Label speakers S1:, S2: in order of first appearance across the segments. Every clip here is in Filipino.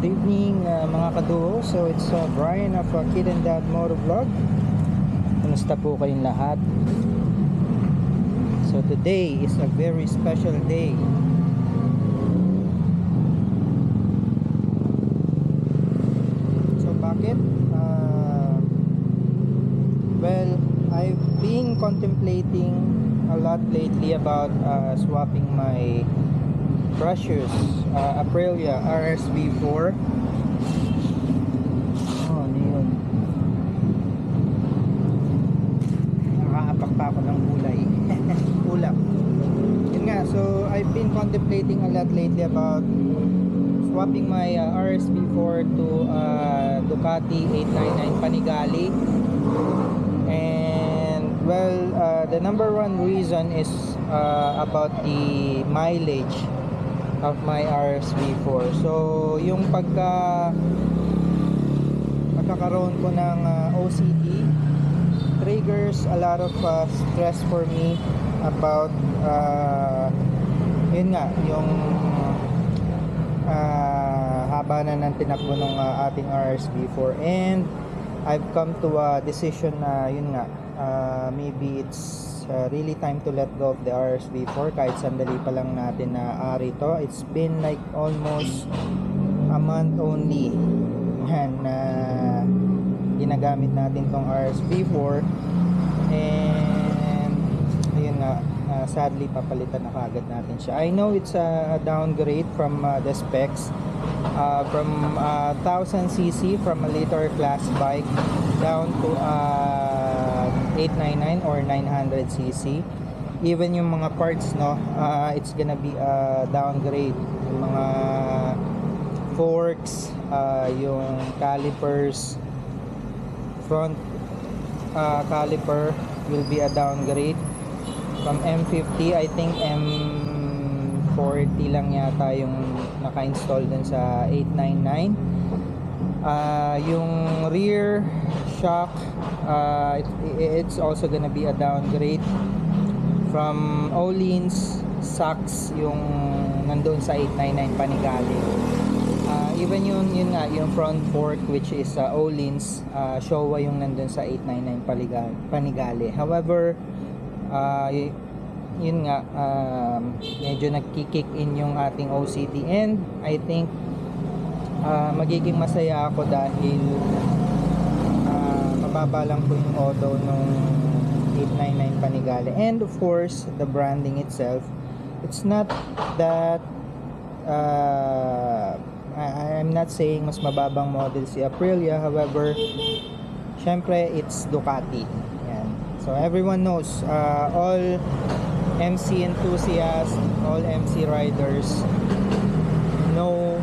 S1: Good evening mga kaduo. So it's Brian of Kid and Dad Motovlog. Kumusta po kayong lahat? So today is a very special day. So bakit? Well, I've been contemplating a lot lately about swapping my brushes, Aprilia RSV4. Oh, ano yun? Nakaapak pa ako ng gulay. Ulap. Yun nga, so I've been contemplating a lot lately about swapping my RSV4 to Ducati 899 Panigale. And well, the number one reason is about the mileage of my RSV4. So yung pagkakaroon ko ng OCD triggers a lot of stress for me about yun nga, yung haba na ng tinakbo ng ating RSV4. And I've come to a decision na yun nga, maybe it's really time to let go of the RSV4 kahit sandali pa lang natin na rito. It's been like almost a month only yan na ginagamit natin tong RSV4, and ayun nga, sadly papalitan na kagad natin siya. I know it's a downgrade from the specs, from 1000cc from a later class bike down to 899 or 900cc. Even yung mga parts, no, it's gonna be a downgrade. Yung mga forks, yung calipers, front caliper will be a downgrade from M50. I think M40 lang yata yung naka-install dun sa 899. Yung rear shock, it's also gonna be a downgrade from Öhlins Sachs, yung nandun sa 899 Panigale. Even yun nga, yung front fork, which is Öhlins, Showa yung nandun sa 899 Panigale. However, yun nga, medyo nagki-kick in yung ating OCD, and I think magiging masaya ako dahil mababa lang po yung auto nung 899 Panigale. And of course, the branding itself, it's not that I'm not saying mas mababang model si Aprilia. However, syempre it's Ducati. Yan. So everyone knows, all MC enthusiasts, all MC riders know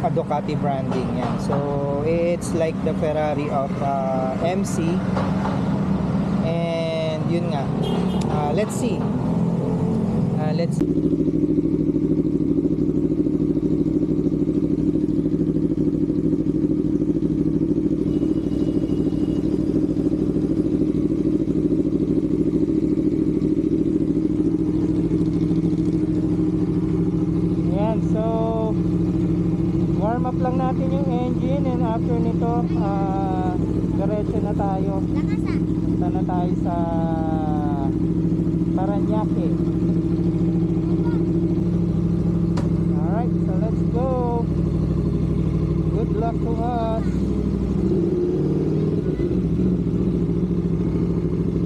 S1: a Ducati branding. Yan. So it's like the Ferrari of MC. And yun nga, let's see. Warm up lang natin yung engine, and after nito diretso na tayo. Punta na tayo sa Paranaque. Alright, so let's go. Good luck to us.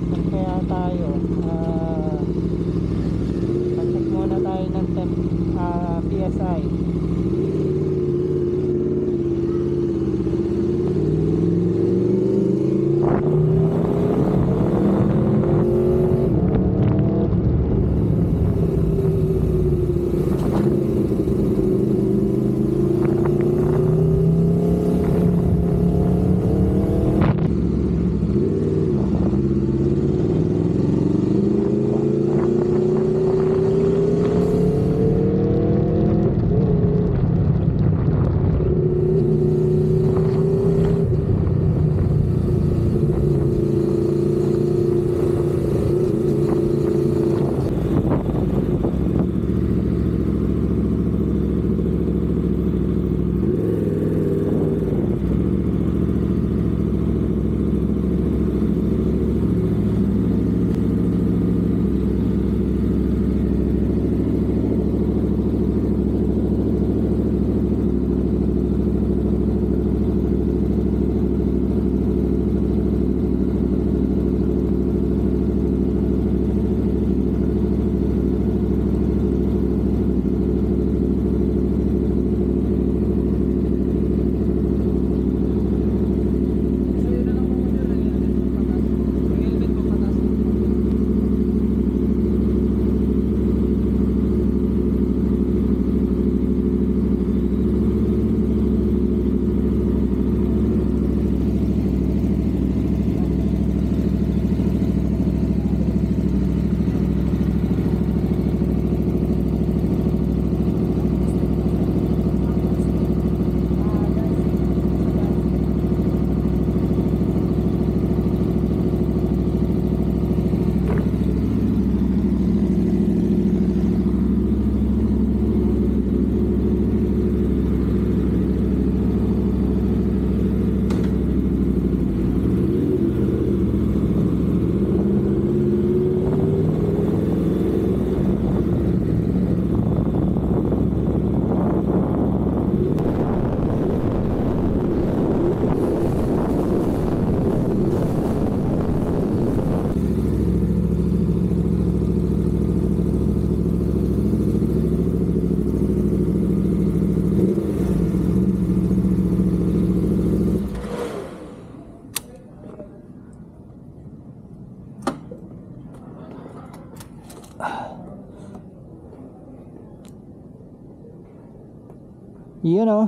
S1: Saan kaya tayo? Check muna tayo ng PSI.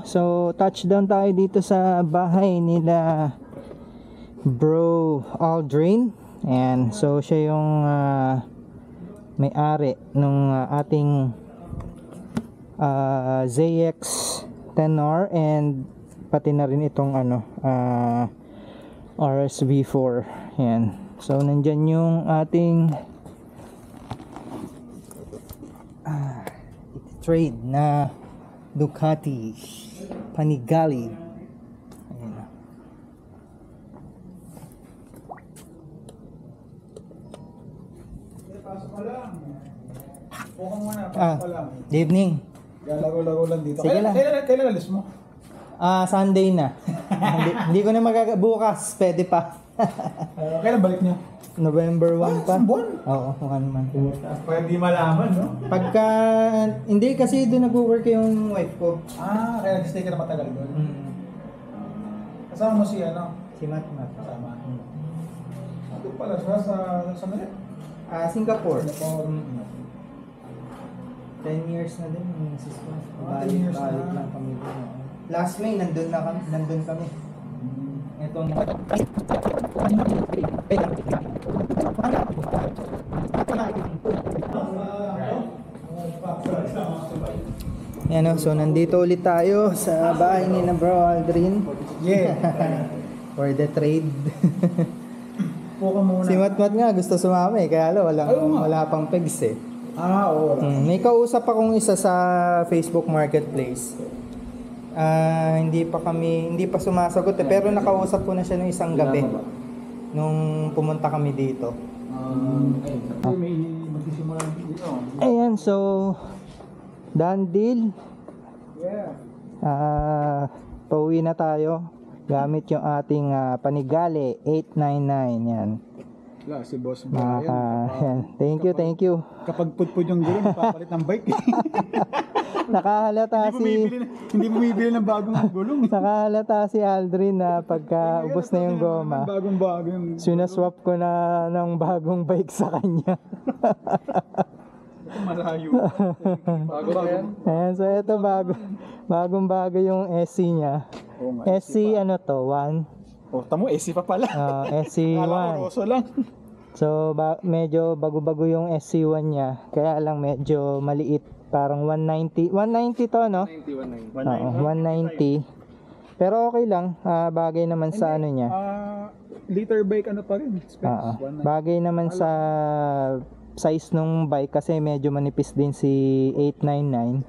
S1: So touchdown tayo dito sa bahay nila Bro Aldrin. And so siya yung may-ari nung ating ZX 10R, and pati na rin itong RSV4. Yan. So nandyan yung ating trade na Ducati Panigale. Ayan. Good evening.
S2: Laro-laro lang dito.
S1: Sige lang.
S2: Kailan alis mo?
S1: Sunday na. hindi ko na bukas, pwede pa.
S2: Kailan balik niyo?
S1: November 1 pa.
S2: Isang buwan?
S1: Oo, 1 month.
S2: Pwede malaman, no?
S1: Pagka, hindi kasi doon nag-work yung wife ko.
S2: Kaya nag-stay ka na matagal doon. Kasama mo si
S1: Si Matt.
S2: Kasama. Ito pala siya sa Manila?
S1: Singapore. 10 years na din yung sis ko.
S2: 10 years na.
S1: Balik lang kami doon. Last May, nandun kami. Itong Yan, so nandito ulit tayo sa bahay ni na Bro Aldrin.
S2: Yeah.
S1: For the trade.
S2: Puka muna.
S1: Si Matmat nga gusto sumama kaya wala pang pegs eh.
S2: Oo.
S1: May kausap akong isa sa Facebook Marketplace. Hindi pa sumasagot pero nakausap ko na siya nung isang gabi nung pumunta kami dito.
S2: May magsisimula dito.
S1: Ayan, so done deal.
S2: Yeah.
S1: Pauwi na tayo gamit yung ating Panigale 899. Yan.
S2: Si Boss
S1: Yan. Thank you.
S2: Kapag putput yung gulong, papalit ng bike.
S1: Nakahalata
S2: Hindi bumibili ng bagong gulong.
S1: Nakahalata si Aldrin na pagka ubos na yung goma.
S2: Bagong-bago yung
S1: Sinaswap ko na ng bagong bike sa kanya.
S2: malayo. Bago ba yan?
S1: Ayan, so ito bagong-bago yung SC niya. SC 1.
S2: Tamo, SC pa pala.
S1: SC1.
S2: Kala ko Rosso lang.
S1: So medyo bago-bago yung SC1 niya. Kaya lang medyo maliit. Parang 190. 190 to, no? 190. Pero okay lang. Bagay naman sa niya.
S2: Liter bike pa rin.
S1: Bagay naman sa size nung bike kasi medyo manipis din si 899.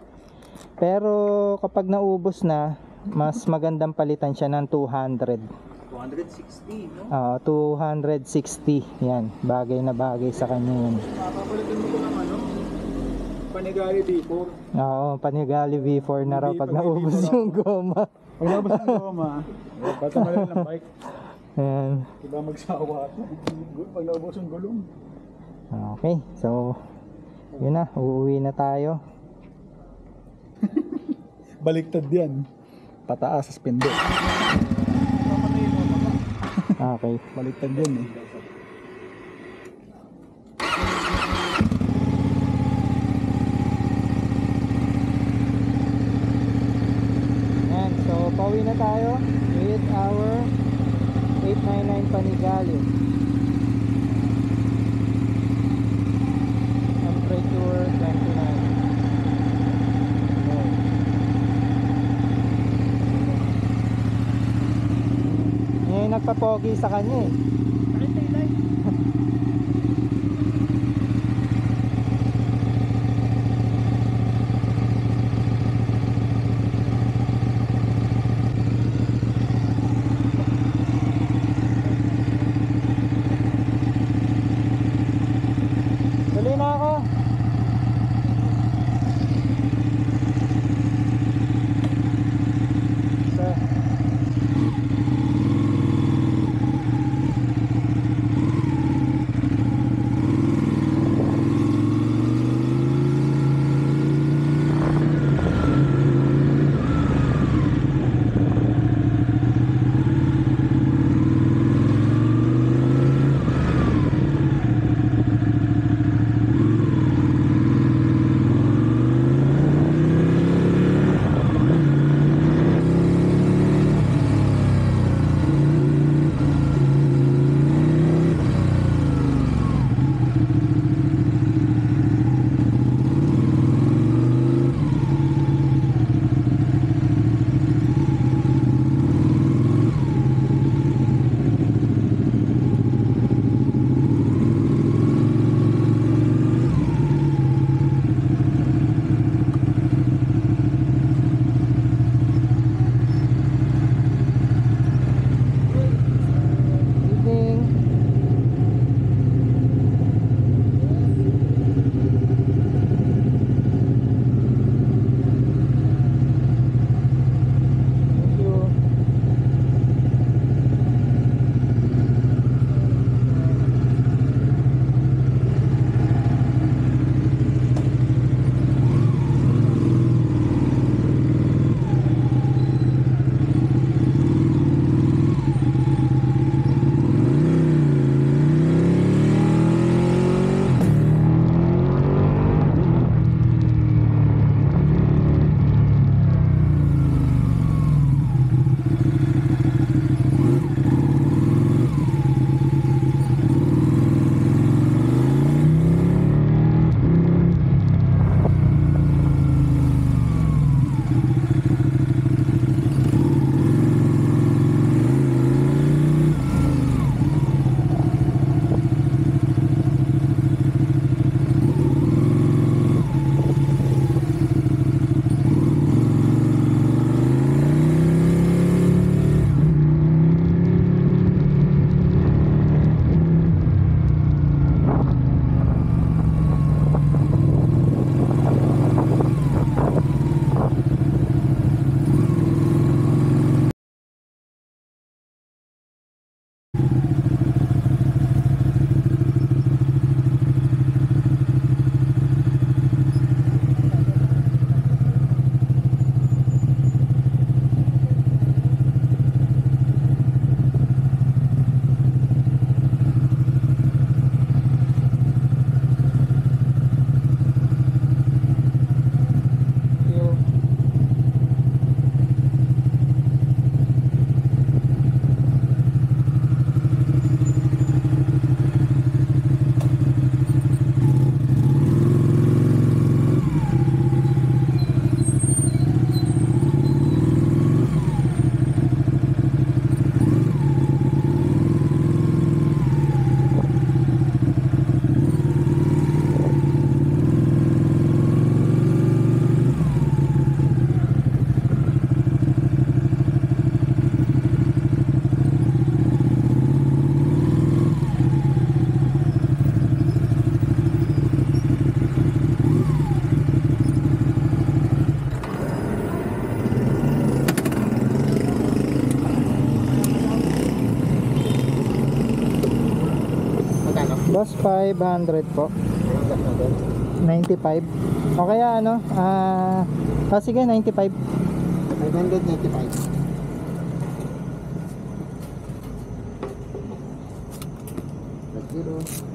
S1: Pero kapag naubos na, mas magandang palitan siya ng 200.
S2: 260, no?
S1: 260. Yan, bagay na bagay sa kanya yun.
S2: Papapalitan mo ko ng Panigale V4.
S1: Oo, Panigale V4 na raw pag naubos yung goma.
S2: Pag naubos yung goma, patamalin ng bike.
S1: Ayan.
S2: Diba magsawa ito? Pag naubos yung gulong.
S1: Okay, so yun na, uuwi na tayo.
S2: Baliktad yan. Pataas sa spindle.
S1: Okay.
S2: Baliktad yan eh.
S1: Ayan, so pauwi na tayo with our 899 Panigale. Temperature 29. Ngayon nagpapogi sa kanya eh. Tuloy na ako. So, Boss, 500 po. 95. O kaya ano, sige, 95.
S3: 595. Zero.